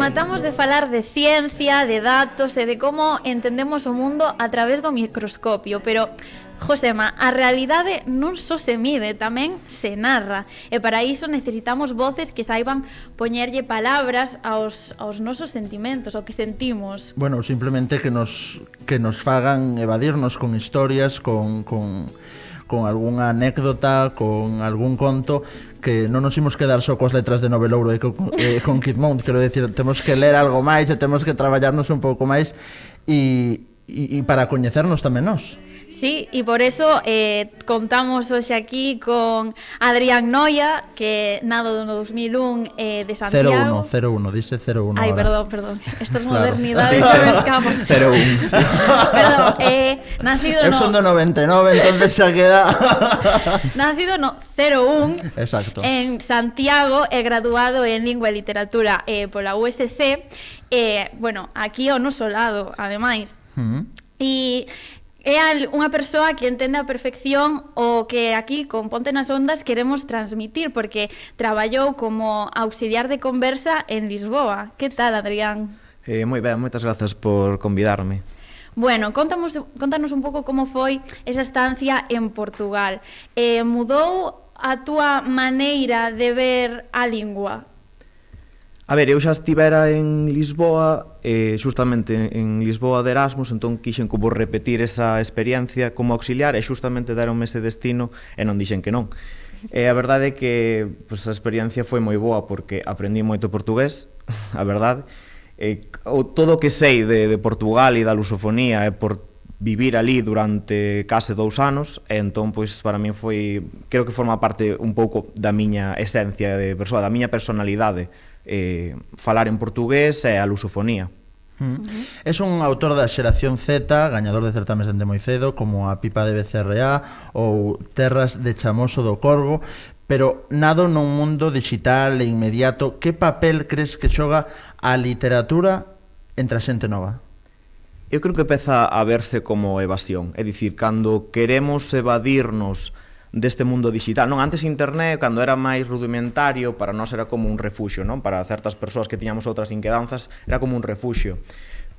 rematamos de falar de ciencia, de datos e de como entendemos o mundo a través do microscopio, pero Josema, a realidade non só se mide, tamén se narra, e para iso necesitamos voces que saiban poñerlle palabras aos nosos sentimentos, ao que sentimos. Bueno, simplemente que nos fagan evadirnos con historias, con algunha anécdota, con algún conto, que non nos imos quedar só coas letras de Novelouro e con Kidmount, quero decir, temos que ler algo máis e temos que traballarnos un pouco máis e para coñecernos tamén nós. Sí, e por eso contamos hoxe aquí con Adrián Noia, que nado do 2001 de Santiago. 01, dice 01. Ai, ahora. perdón, estas modernidades se me escapan. 01, sí. Perdón, nacido Eu son do 99, entonces xa queda... Nacido no 01. Exacto. En Santiago e graduado en Lingua e Literatura pola USC. Bueno, aquí ao noso lado, ademais. E é unha persoa que entende a perfección o que aquí con Ponte nas Ondas queremos transmitir, porque traballou como auxiliar de conversa en Lisboa. Que tal, Adrián? Moi ben, moitas grazas por convidarme. Bueno, contanos un pouco como foi esa estancia en Portugal. Mudou a túa maneira de ver a lingua? A ver, eu xa estivera en Lisboa, xustamente en Lisboa de Erasmus, entón quixen como repetir esa experiencia como auxiliar e xustamente deronme ese destino e non dixen que non. E a verdade é que a experiencia foi moi boa porque aprendí moito portugués, a verdade. Todo o que sei de Portugal e da lusofonía é por vivir ali durante case 2 anos e entón, pois, para min foi, creo que forma parte un pouco da miña esencia de persoa, da miña personalidade, falar en portugués e a lusofonía. Es un autor da xeración Z, gañador de certames dende moi cedo, como A pipa de BCRA ou Terras de Chamoso do Corvo, pero nado nun mundo digital e inmediato. Que papel crees que xoga a literatura entre a xente nova? Eu creo que empeza a verse como evasión, é dicir, cando queremos evadirnos deste mundo digital. Non, antes internet, cando era máis rudimentario, para nós era como un refuxio, non? Para certas persoas que tiñamos outras inquedanzas, era como un refuxio.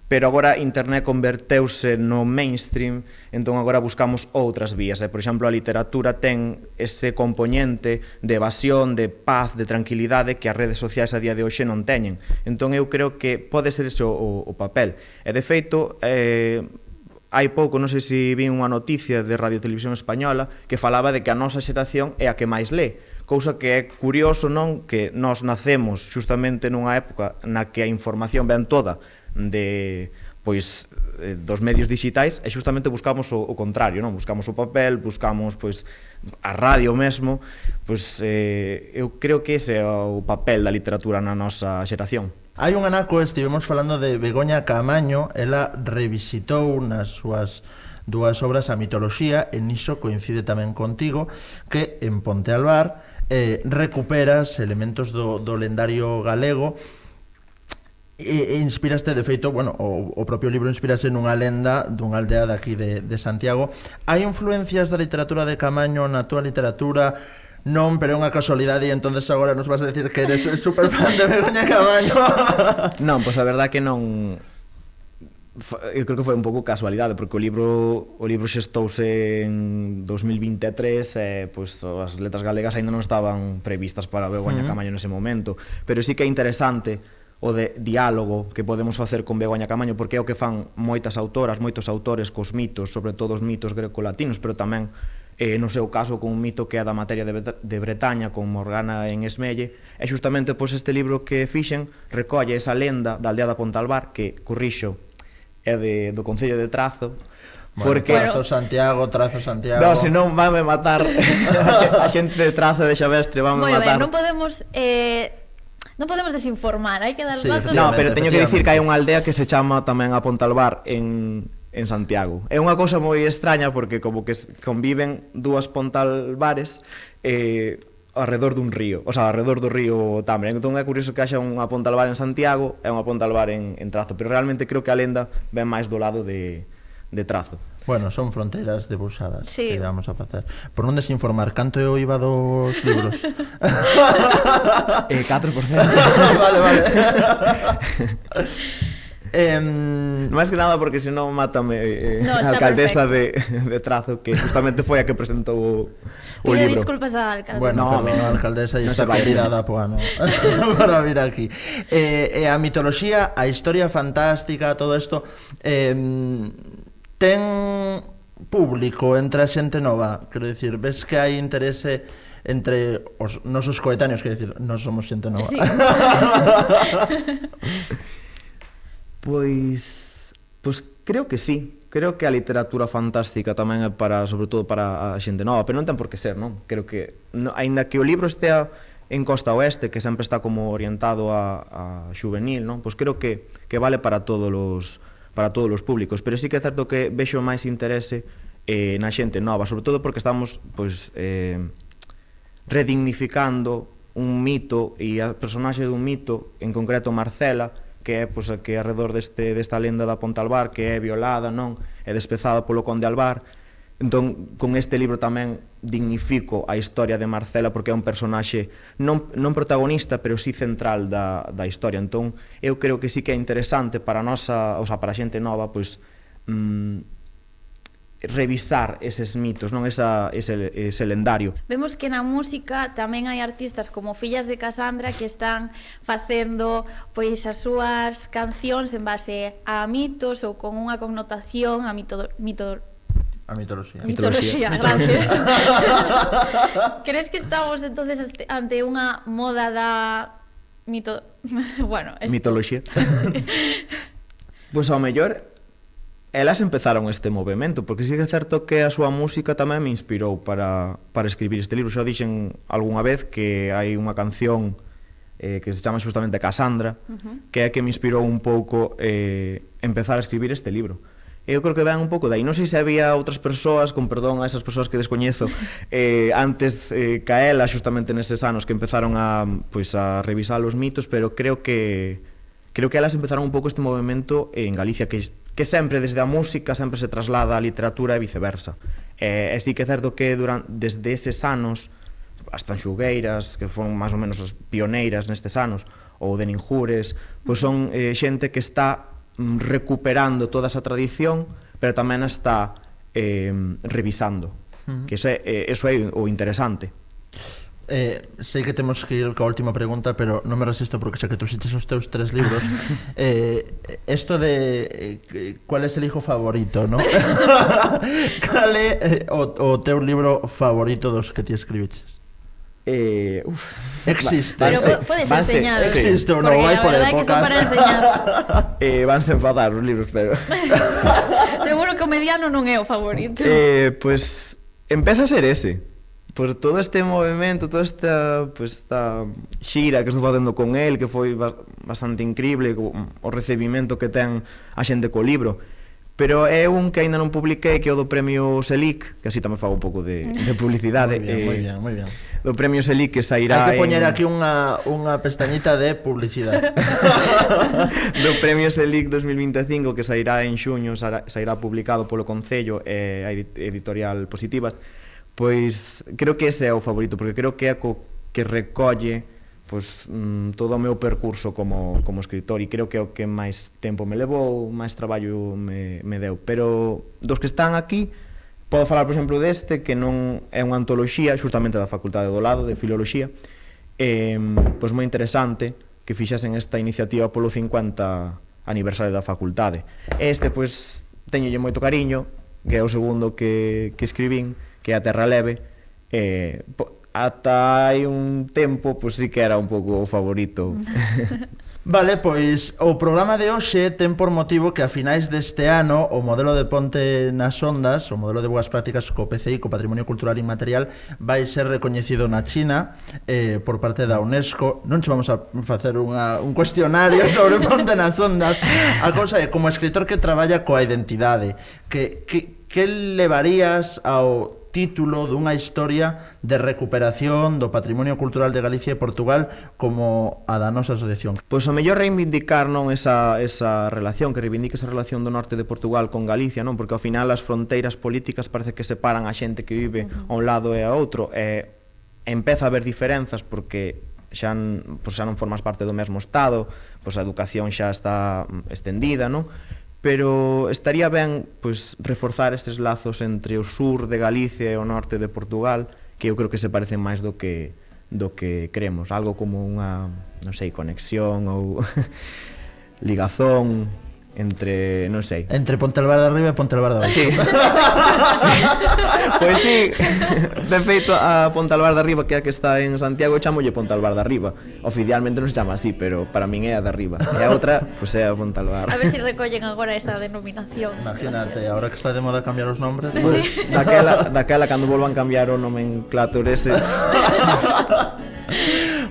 Pero agora internet converteuse no mainstream, entón agora buscamos outras vías. Por exemplo, a literatura ten ese componente de evasión, de paz, de tranquilidade que as redes sociais a día de hoxe non teñen. Entón eu creo que pode ser ese o papel. E de feito, hai pouco, non sei se vi unha noticia de Radio Televisión Española que falaba de que a nosa xeración é a que máis lé, cousa que é curioso, non? Que nós nacemos xustamente nunha época na que a información ven toda dos medios digitais e xustamente buscamos o contrario, non? Buscamos o papel, buscamos a radio mesmo, eu creo que ese é o papel da literatura na nosa xeración. Hai un anaco, estivemos falando de Begoña Caamaño, ela revisitou nas súas 2 obras a mitoloxía, e niso coincide tamén contigo, que en Ponte Albar recuperas elementos do lendario galego e inspiraste, de feito, bueno, o propio libro inspirase nunha lenda dunha aldea daqui de Santiago. Hai influencias da literatura de Caamaño na túa literatura? Non, pero é unha casualidade e entonces agora nos vas a decir que eres super fan de Begoña Caamaño. Non, pois a verdade que non. Eu creo que foi un pouco casualidade, porque o libro xestouse en 2023 e as letras galegas aínda non estaban previstas para Begoña Caamaño nese momento, pero sí que é interesante o de diálogo que podemos facer con Begoña Caamaño, porque é o que fan moitas autoras, moitos autores cos mitos, sobre todo os mitos grecolatinos, pero tamén no seu caso con un mito que é da materia de Bretaña, con Morgana en Esmelle, e xustamente este libro que fixen recolle esa lenda da aldea da Pontalbar, que, corrixo, é do concello de Trazo. Porque... Trazo Santiago. Non, senón vanme matar a xente de Trazo e de Xavestre, vanme matar. Non podemos desinformar, hai que dar datos. Non, pero teño que dicir que hai unha aldea que se chama tamén a Pontalbar en Santiago. É unha cousa moi extraña porque como que conviven 2 Pontalbares alrededor dun río, o sea, alrededor do río Tambre. Entón é curioso que haxa unha Pontalbar en Santiago e unha Pontalbar en Trazo, pero realmente creo que a lenda ven máis do lado de Trazo. Bueno, son fronteiras debuxadas Sí. que vamos a facer. Por non desinformar, canto é o IVA dos libros? 4%. Vale, vale. Máis que nada porque senón mátame No, a está alcaldesa de Trazo, que justamente foi a que presentou o Pide libro. disculpas á alcalde. Bueno, No, perdón, a alcaldesa e non está se vai. convidada po ano para vir aquí. E a mitoloxía, a historia fantástica, todo isto, ten público entre a xente nova? Quero dicir, ves que hai interese entre os nosos coetáneos, quero dicir, nós somos xente nova. Sí. Pois creo que sí. Creo que a literatura fantástica tamén é para, sobre todo para a xente nova, pero non ten por que ser, non? Creo que, aínda que o libro estea en costa oeste, que sempre está como orientado a juvenil, non? Pois creo que vale para todos os públicos, pero sí que é certo que vexo máis interese na xente nova, sobre todo porque estamos pois redignificando un mito e a personaxe dun mito, en concreto Marcela, que é pois a que alrededor desta lenda da Ponte Albar, que é violada, non? É despezada polo conde Albar. Entón, con este libro tamén dignifico a historia de Marcela porque é un personaxe non protagonista, pero sí central da historia. Entón, eu creo que sí que é interesante para a nosa, para a xente nova, pois revisar eses mitos, non ese lendario. Vemos que na música tamén hai artistas como Fillas de Casandra que están facendo pois as súas cancións en base a mitos ou con unha connotación a mitoloxía. Mitoloxía, gracias. Crees que estamos entonces ante unha moda da bueno, mitoloxía? Sí. Pois ao mellor elas empezaron este movemento, porque sí que é certo que a súa música tamén me inspirou para escribir este libro. Xa dixen algunha vez que hai unha canción que se chama justamente Casandra, que é a que me inspirou un pouco empezar a escribir este libro. Eu creo que ven un pouco dai. Non sei se había outras persoas, con perdón a esas persoas que descoñezo, antes ca ela, justamente neses anos que empezaron a revisar os mitos, pero creo que elas empezaron un pouco este movemento en Galicia, que sempre desde a música sempre se traslada á literatura e viceversa. E sí que é certo que desde eses anos, as Tanxugueiras, que foron máis ou menos as pioneiras nestes anos, ou de Ninjures, pois son xente que está recuperando toda esa tradición, pero tamén a está revisando. Que eso é o interesante. Sei que temos que ir coa última pregunta, pero non me resisto porque xa que tú xiches os teus 3 libros. Esto de cuál es el hijo favorito, ¿no? Cal é o teu libro favorito dos que ti escribiches? Existe. Pero podes enseñar. Existe ou non, vai por épocas. Porque a verdade é que son para enseñar. Vanse enfadar os libros, pero seguro que o mediano non é o favorito. Pois empeza a ser ese. Por todo este movimento, toda esta xira que estou facendo con el, que foi bastante increíble, o recibimento que ten a xente co libro. Pero é un que aínda non publiquei, que é o do Premio Selic, que así tamén fago un pouco de publicidade. Moi bien. Do Premio Selic que sairá... Hai que poñer aquí unha pestañita de publicidade. Do Premio Selic 2025 que sairá en xuño, sairá publicado polo Concello e a editorial Positivas. Pois creo que ese é o favorito, porque creo que é co que recolle todo o meu percurso como escritor, e creo que é o que máis tempo me levou, máis traballo me deu. Pero dos que están aquí, podo falar, por exemplo, deste, que non é unha antoloxía, justamente da Facultade do Lado, de Filoloxía, pois moi interesante, que fixasen esta iniciativa polo 50 aniversario da facultade. Este, pois, teñolle moito cariño, que é o segundo que escribín, que é A Terra Leve. Ata hai un tempo, pois sí que era un pouco o favorito. Vale, pois o programa de hoxe ten por motivo que a finais deste ano o modelo de Ponte nas Ondas, o modelo de boas prácticas co PCI, co Patrimonio Cultural Inmaterial, vai ser recoñecido na China por parte da UNESCO. Non che vamos a facer un cuestionario sobre Ponte nas Ondas. A cousa é, como escritor que traballa coa identidade, que levarías ao título dunha historia de recuperación do patrimonio cultural de Galicia e Portugal como a da nosa asociación. Pois o mellor reivindicar non esa relación, que reivindique esa relación do norte de Portugal con Galicia, non? Porque ao final as fronteiras políticas parece que separan a xente que vive a un lado e a outro, e empeza a haber diferenzas porque xa non formas parte do mesmo estado, pois a educación xa está estendida, non? Pero estaría ben pois reforzar estes lazos entre o sur de Galicia e o norte de Portugal, que eu creo que se parecen máis do que creemos, algo como unha, non sei, conexión ou ligazón entre, non sei, entre Pontealbar de Arriba e Pontealbar de Abaixo. Sí. Pois sí. De feito, a Pontealbar de Arriba, que é a que está en Santiago, chamolle Pontealbar de Arriba. Oficialmente non se chama así, pero para min é a de Arriba. E a outra, pois é a Pontealbar. A ver se recollen agora esta denominación. Imagínate, ahora que está de moda cambiar os nombres. Sí. Daquela cando volvan cambiar o nomenclator ese.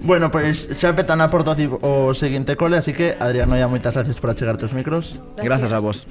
Bueno, pois xa petan a porta o seguinte cole, así que Adrián Noia, moitas gracias por achegar tos micros. Grazas a vos.